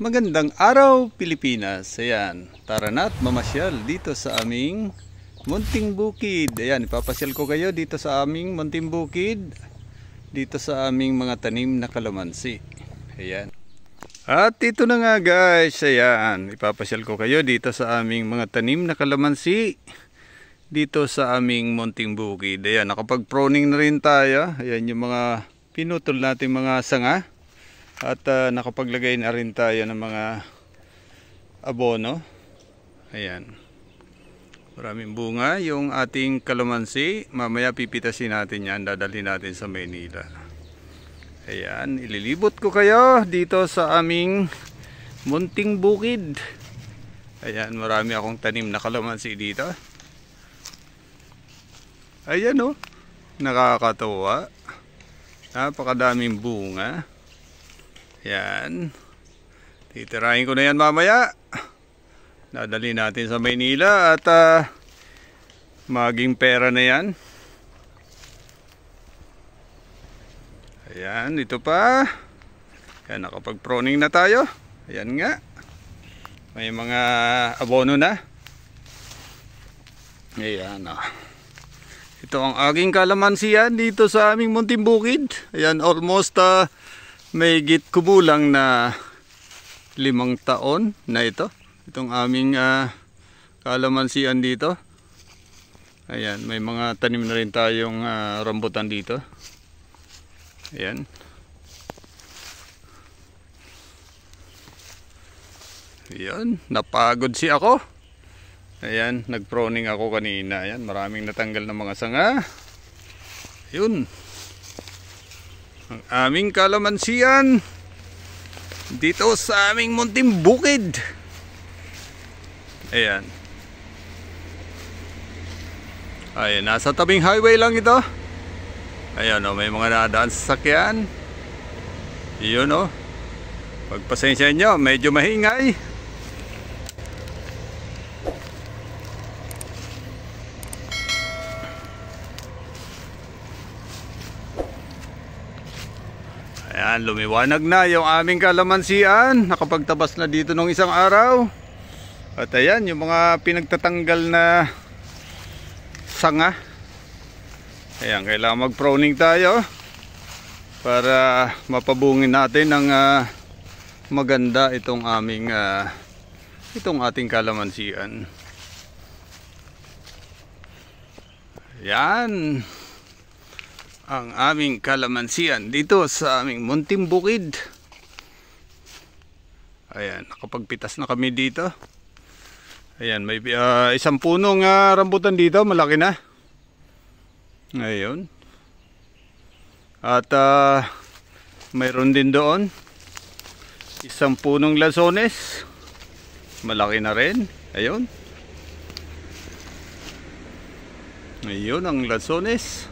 Magandang araw Pilipinas. Ayan, tara na't mamasyal dito sa aming munting bukid. Ayan, ipapasyal ko kayo dito sa aming munting bukid, dito sa aming mga tanim na kalamansi. Ayan. At ito na nga guys, ayan, ipapasyal ko kayo dito sa aming mga tanim na kalamansi, dito sa aming munting bukid. Ayan, nakapag-proning na rin tayo. Ayan yung mga pinutol natin mga sanga. At nakapaglagay na rin tayo ng mga abono. Ayan. Maraming bunga yung ating kalamansi. Mamaya pipitasin natin yan. Dadalhin natin sa Maynila. Ayan. Ililibot ko kayo dito sa aming munting bukid. Ayan. Marami akong tanim na kalamansi dito. Ayan o. Nakakatawa. Napakadaming bunga. Yan. Titirahin ko na yan mamaya. Dadali natin sa Maynila at maging pera na yan. Ayan, dito pa. Ayan, nakapag-proning na tayo. Ayan nga. May mga abono na. Ayan. Ito ang aking kalamansiyan dito sa aming munting bukid. Ayan, almost may git kumulang na 5 taon na ito. Itong aming kalamansian dito. Ayan, may mga tanim na rin tayong rambutan dito. Ayan. Ayan, napagod si ako. Ayan, nag-proning ako kanina. Ayan, maraming natanggal na mga sanga. Ayun. Ang aming kalamansian dito sa aming munting bukid. Ayan. Ayan, nasa tabing highway lang ito. Ayan o, may mga nadaan sa sasakyan. Iyon o. Pagpasensya nyo, medyo mahingay. Ayan, lumiwanag na yung aming kalamansian. Nakapagtabas na dito nung isang araw. At ayan, yung mga pinagtatanggal na sanga. Ayan, kailangan mag-proning tayo para mapabungin natin ng maganda itong aming itong ating kalamansian. Ayan ang aming kalamansian dito sa aming munting bukid. Ayan, nakapagpitas na kami dito. Ayan, may isang punong rambutan dito, malaki na. Ayun. At mayroon din doon isang punong lansones, malaki na rin. Ayun. Ayun ang lansones.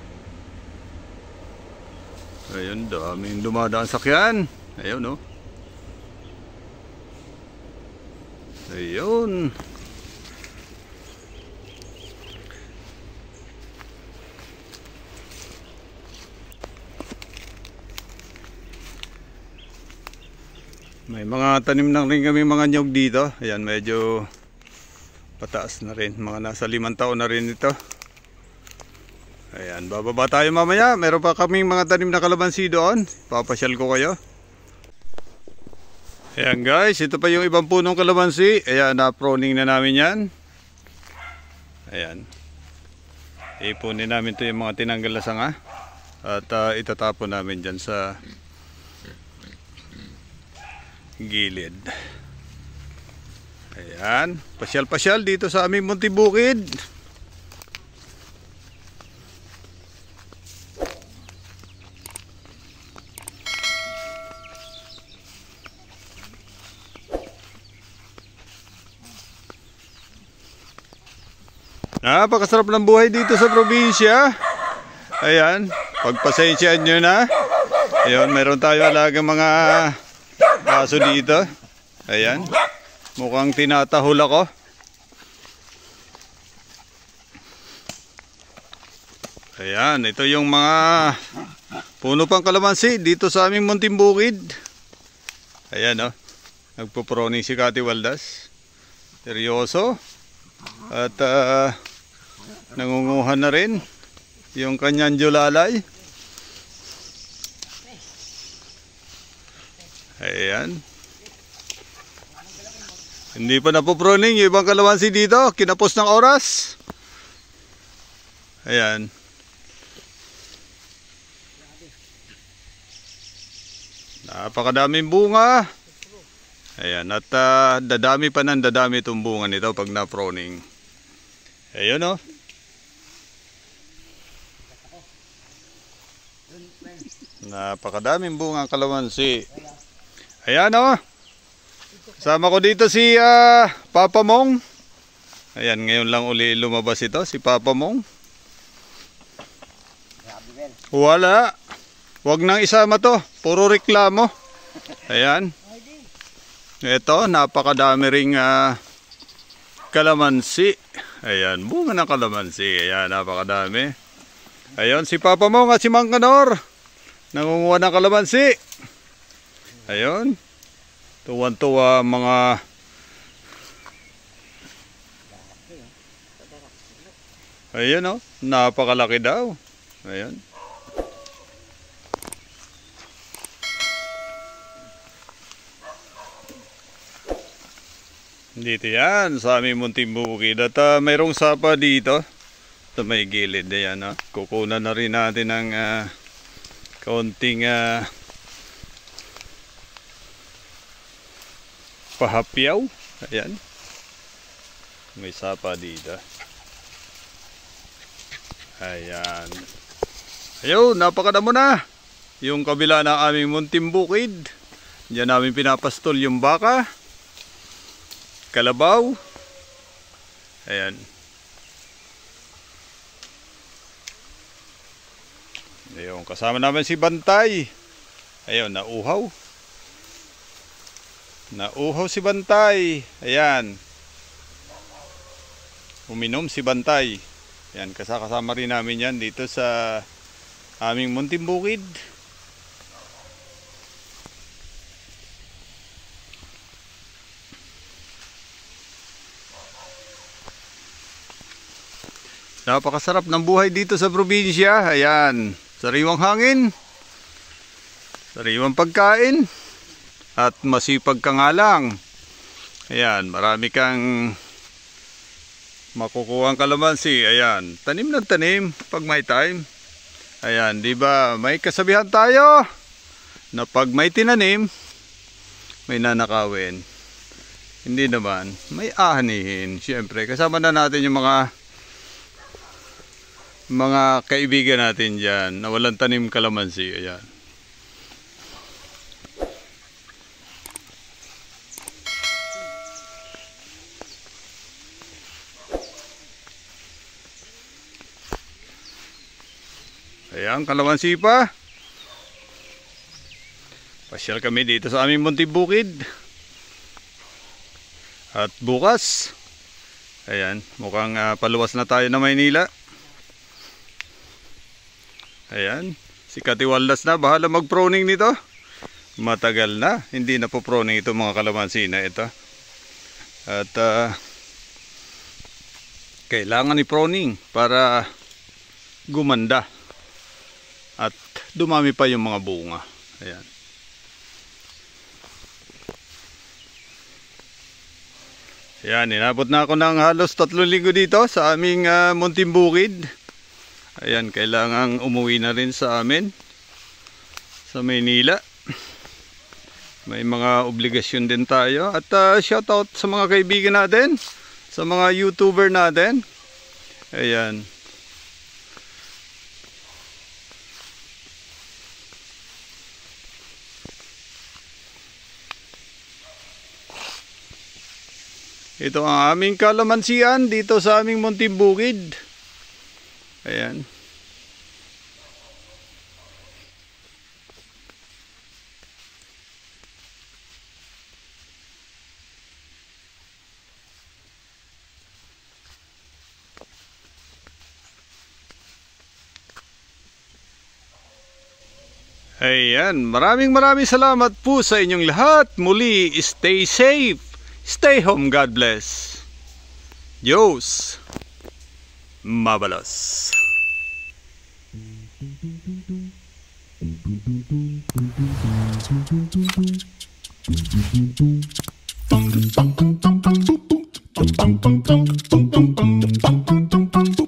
Ayun, daming dumadaan sakyan. Ayun, oh. Ayun. May mga tanim na rin kami mga nyog dito. Ayan, medyo pataas na rin. Mga nasa 5 taon na rin ito. Ayan, bababa tayo mamaya. Meron pa kaming mga tanim na kalamansi doon. Papasyal ko kayo. Ayan guys, ito pa yung ibang punong kalamansi. Ayan, na-proning na namin yan. Ayan. Ipunin namin ito yung mga tinanggal na sanga. At itatapon namin dyan sa gilid. Ayan, pasyal-pasyal dito sa aming munting bukid. Napakasarap ng buhay dito sa probinsya. Ayan, pagpasensyaan nyo na. Ayan, meron tayo alagang mga aso dito. Ayan, mukhang tinatahol ako. Ayan, ito yung mga puno pang kalamansi dito sa aming munting bukid. Ayan, oh. Nagpo-proning si Kati Waldas. Seryoso. At nangunguha na rin yung kanyang julalay. Ayan. Hindi pa napoproning yung ibang kalamansi dito. Kinapos ng oras. Ayan. Napakadaming bunga. Ayan. At dadami pa ng dadami itong bunga nito pag na-proning. Ayan o. Napakadaming bunga ang kalamansi. Ayan o. Sama ko dito si Papa Mong. Ayan, ngayon lang uli lumabas ito, si Papa Mong. Wala. Huwag nang isama to. Puro reklamo. Ayan. Ito, napakadami ring kalamansi. Ayan, bunga ng kalamansi. Ayan, napakadami. Ayan, si Papa Mong at si Mang Kanor. Nangunguha ng kalamansi. Ayan. Tuwan-tuwa mga ayan o, napakalaki daw. Ayan. Dito yan, sa aming munting bukid. At mayroong sapa dito. Ito may gilid. Ayan o. Kukunan na rin natin ng kaunting pahapyaw. Ayan. May sapa dito. Ayan. Ayun, napakadamo na. Yung kabila ng aming munting bukid. Diyan namin pinapastol yung baka. Kalabaw. Ayan. Ayun, kasama namin si Bantay. Ayun, nauhaw. Nauhaw si Bantay. Ayan. Uminom si Bantay. Ayan, kasama rin namin yan dito sa aming munting bukid. Napakasarap ng buhay dito sa probinsya. Ayan, sariwang hangin, sariwang pagkain. At masipag ka nga lang. Ayan, marami kang makukuha ang kalamansi. Ayan, tanim ng tanim pag may time. Ayan, di ba may kasabihan tayo na pag may tinanim, may nanakawin. Hindi naman, may ahanihin. Siyempre, kasama na natin yung mga kaibigan natin dyan na walang tanim kalamansi. Ayan. Ayan, kalamansi pa. Pasyal kami dito sa aming munting bukid. At bukas, ayan, mukhang paluwas na tayo na Maynila. Ayan, si Kati Waldas na bahala mag-proning nito. Matagal na, hindi na po proning ito mga kalamansi na ito. At kailangan i-proning para gumanda. At dumami pa yung mga bunga. Ayan. Ayan, inabot na ako ng halos 3 linggo dito sa aming munting bukid. Ayan, kailangang umuwi na rin sa amin. Sa Maynila. May mga obligasyon din tayo. At shoutout sa mga kaibigan natin. Sa mga YouTuber natin. Ayan. Ito ang aming kalamansian dito sa aming munting bukid. Ayan. Ayan, maraming salamat po sa inyong lahat. Muli, stay safe, stay home, God bless. Diyos mabalos. Bang bang bang bang bang bang bang bang bang bang bang bang bang bang